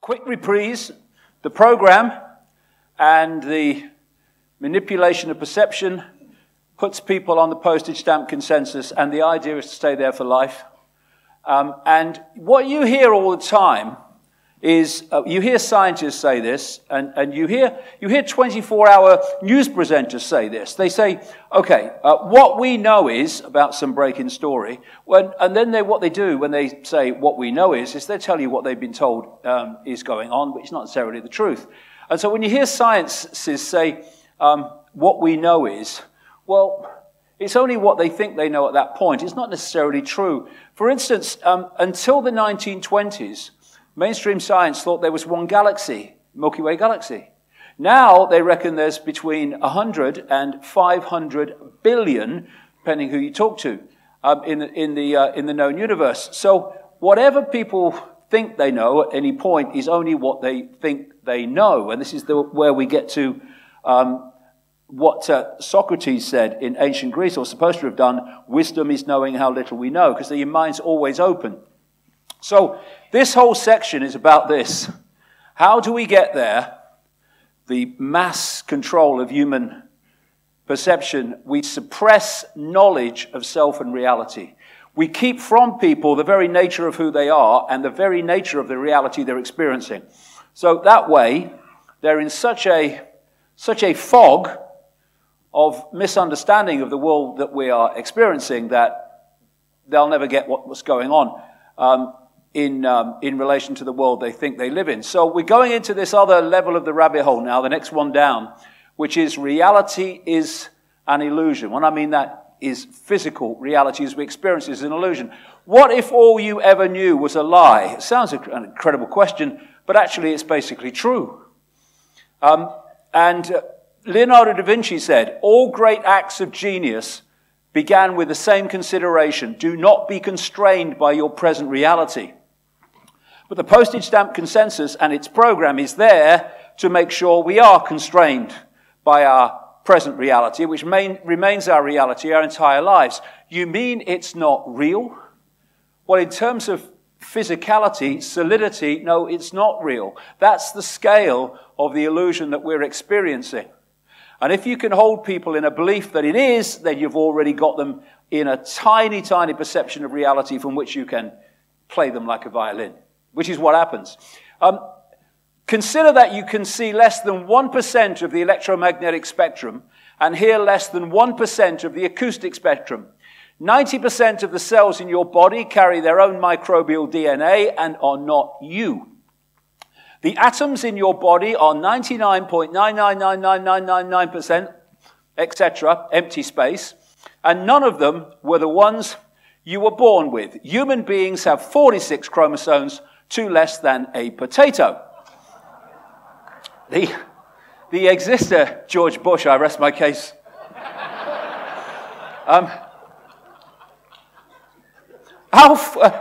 quick reprise, the program and the manipulation of perception puts people on the postage stamp consensus, and the idea is to stay there for life. And what you hear all the time is, you hear scientists say this, and you hear 24-hour news presenters say this. They say, okay, what we know is about some breaking story, and then what they do when they say what we know is they tell you what they've been told is going on, which is not necessarily the truth. And so when you hear scientists say what we know is, well, it's only what they think they know at that point. It's not necessarily true. For instance, until the 1920s, mainstream science thought there was one galaxy, Milky Way galaxy. Now they reckon there's between 100 and 500 billion, depending who you talk to, in the known universe. So whatever people think they know at any point is only what they think they know. And this is where we get to what Socrates said in ancient Greece, or supposed to have done: wisdom is knowing how little we know, because your mind's always open. So this whole section is about this. How do we get there? The mass control of human perception. We suppress knowledge of self and reality. We keep from people the very nature of who they are and the very nature of the reality they're experiencing. So that way, they're in such a fog of misunderstanding of the world that we are experiencing that they'll never get what's going on in relation to the world they think they live in. So we're going into this other level of the rabbit hole now, the next one down, which is reality is an illusion. When I mean that is physical reality as we experience is an illusion. What if all you ever knew was a lie? It sounds an incredible question, but actually it's basically true. Leonardo da Vinci said, all great acts of genius began with the same consideration: do not be constrained by your present reality. But the postage stamp consensus and its program is there to make sure we are constrained by our present reality, which remains our reality our entire lives. You mean it's not real? Well, in terms of physicality, solidity, no, it's not real. That's the scale of the illusion that we're experiencing. And if you can hold people in a belief that it is, then you've already got them in a tiny, tiny perception of reality from which you can play them like a violin, which is what happens. Consider that you can see less than 1% of the electromagnetic spectrum and hear less than 1% of the acoustic spectrum. 90% of the cells in your body carry their own microbial DNA and are not you. The atoms in your body are 99.9999999%, etc., empty space, and none of them were the ones you were born with. Human beings have 46 chromosomes, 2 less than a potato. The exister, George Bush, I rest my case.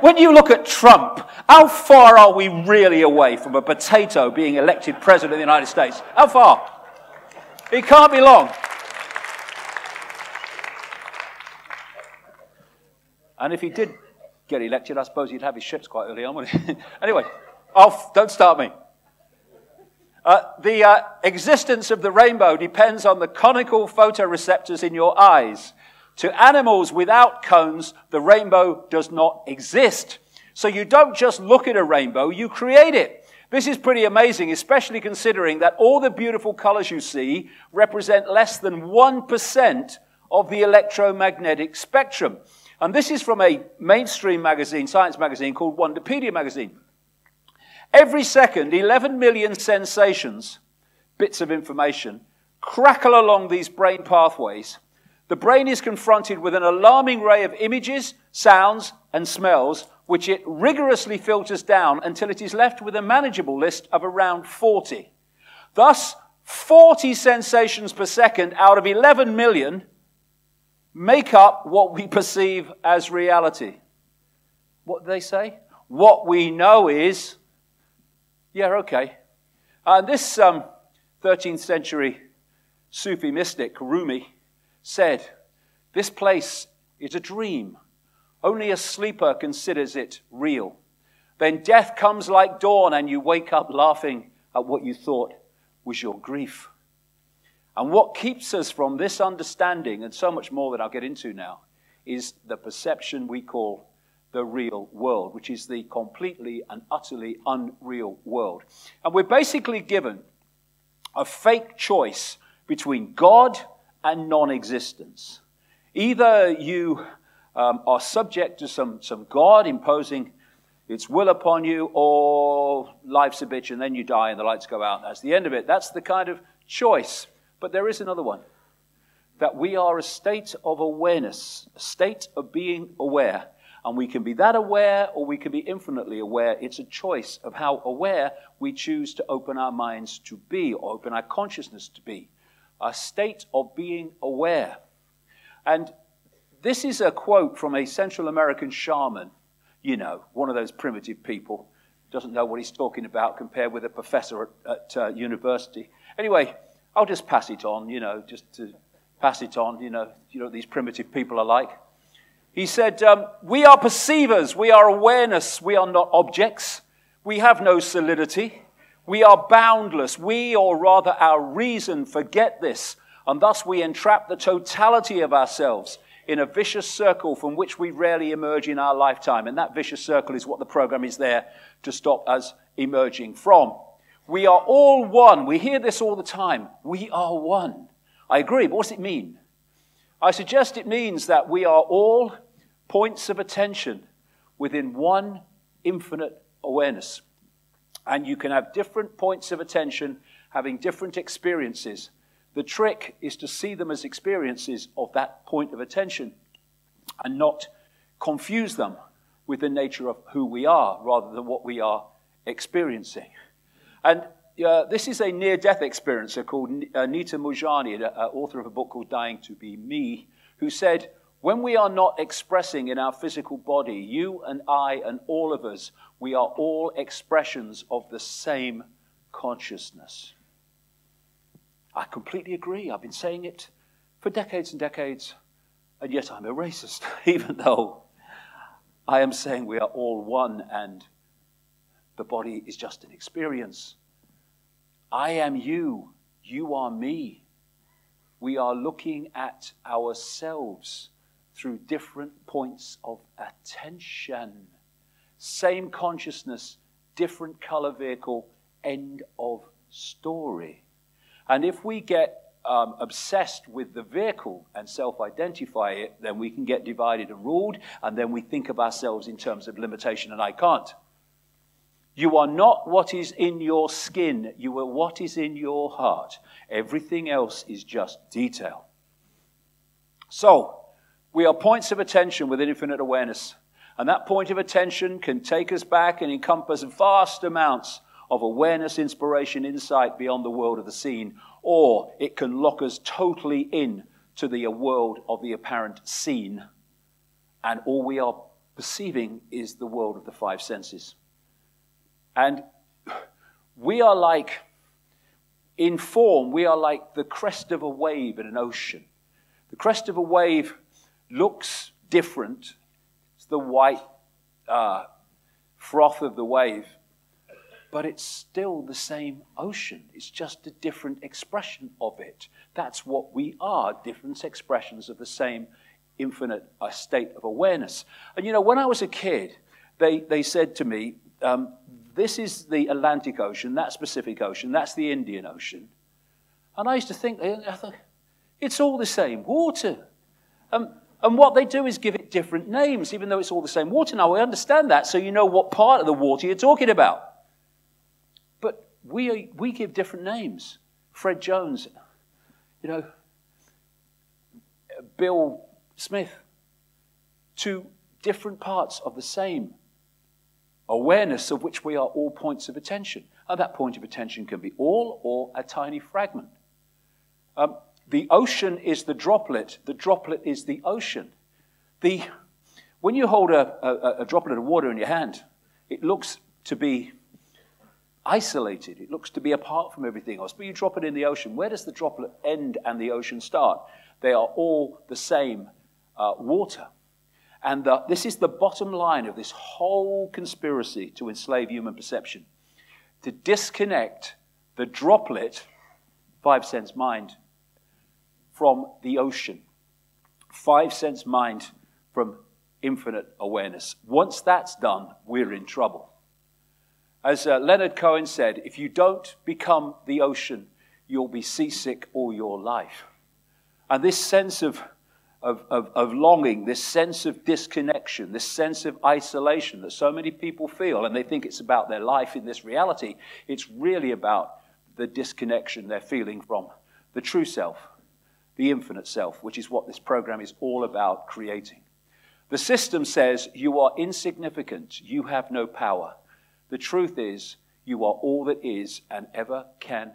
When you look at Trump, how far are we really away from a potato being elected president of the United States? How far? It can't be long. And if he did get elected, I suppose he'd have his ships quite early on, wouldn't he? Anyway, don't start me. The existence of the rainbow depends on the conical photoreceptors in your eyes. To animals without cones, the rainbow does not exist. So you don't just look at a rainbow, you create it. This is pretty amazing, especially considering that all the beautiful colors you see represent less than 1% of the electromagnetic spectrum. And this is from a mainstream magazine, science magazine, called Wonderpedia magazine. Every second, 11 million sensations, bits of information, crackle along these brain pathways. The brain is confronted with an alarming array of images, sounds, and smells, which it rigorously filters down until it is left with a manageable list of around 40. Thus, 40 sensations per second out of 11 million make up what we perceive as reality. What do they say? What we know is... Yeah, okay. This 13th century Sufi mystic, Rumi, said, this place is a dream. Only a sleeper considers it real. Then death comes like dawn and you wake up laughing at what you thought was your grief. And what keeps us from this understanding, and so much more that I'll get into now, is the perception we call the real world, which is the completely and utterly unreal world. And we're basically given a fake choice between God and non-existence. Either you are subject to some God imposing its will upon you, or life's a bitch and then you die and the lights go out and that's the end of it. That's the kind of choice. But there is another one. That we are a state of awareness, a state of being aware. And we can be that aware or we can be infinitely aware. It's a choice of how aware we choose to open our minds to be, or open our consciousness to be. A state of being aware. And this is a quote from a Central American shaman. You know, one of those primitive people, doesn't know what he's talking about compared with a professor at university. Anyway, I'll just pass it on, just to pass it on, you know what these primitive people are like. He said, we are perceivers, we are awareness, we are not objects. We have no solidity. We are boundless. We, or rather our reason, forget this, and thus we entrap the totality of ourselves in a vicious circle from which we rarely emerge in our lifetime. And that vicious circle is what the program is there to stop us emerging from. We are all one. We hear this all the time. We are one. I agree, but what does it mean? I suggest it means that we are all points of attention within one infinite awareness. And you can have different points of attention having different experiences. The trick is to see them as experiences of that point of attention and not confuse them with the nature of who we are rather than what we are experiencing. And this is a near-death experiencer called Nita Mujani, author of a book called Dying to Be Me, who said, when we are not expressing in our physical body, you and I and all of us, we are all expressions of the same consciousness. I completely agree. I've been saying it for decades and decades, and yet I'm a racist, even though I am saying we are all one and the body is just an experience. I am you. You are me. We are looking at ourselves through different points of attention. Same consciousness, different color vehicle, end of story. And if we get obsessed with the vehicle and self-identify it, then we can get divided and ruled, and then we think of ourselves in terms of limitation, and I can't. You are not what is in your skin. You are what is in your heart. Everything else is just detail. So, we are points of attention with infinite awareness. And that point of attention can take us back and encompass vast amounts of awareness, inspiration, insight beyond the world of the seen. Or it can lock us totally in to the world of the apparent seen. And all we are perceiving is the world of the five senses. And we are like, in form, we are like the crest of a wave in an ocean. The crest of a wave looks different. It's the white froth of the wave. But it's still the same ocean. It's just a different expression of it. That's what we are, different expressions of the same infinite state of awareness. And you know, when I was a kid, they said to me, this is the Atlantic Ocean, that's Pacific Ocean, that's the Indian Ocean. And I used to think, it's all the same water. And what they do is give it different names, even though it's all the same water. Now, I understand that, so you know what part of the water you're talking about. But we give different names. Fred Jones, Bill Smith, to different parts of the same awareness of which we are all points of attention. And that point of attention can be all or a tiny fragment. The ocean is the droplet is the ocean. When you hold a droplet of water in your hand, it looks to be isolated. It looks to be apart from everything else. But you drop it in the ocean. Where does the droplet end and the ocean start? They are all the same water. And this is the bottom line of this whole conspiracy to enslave human perception. To disconnect the droplet, 5 sense mind, from the ocean. 5 sense mind from infinite awareness. Once that's done, we're in trouble. As Leonard Cohen said, if you don't become the ocean, you'll be seasick all your life. And this sense of longing, this sense of disconnection, this sense of isolation that so many people feel, and they think it's about their life in this reality, it's really about the disconnection they're feeling from the true self, the infinite self, which is what this program is all about creating. The system says you are insignificant, you have no power. The truth is, you are all that is and ever can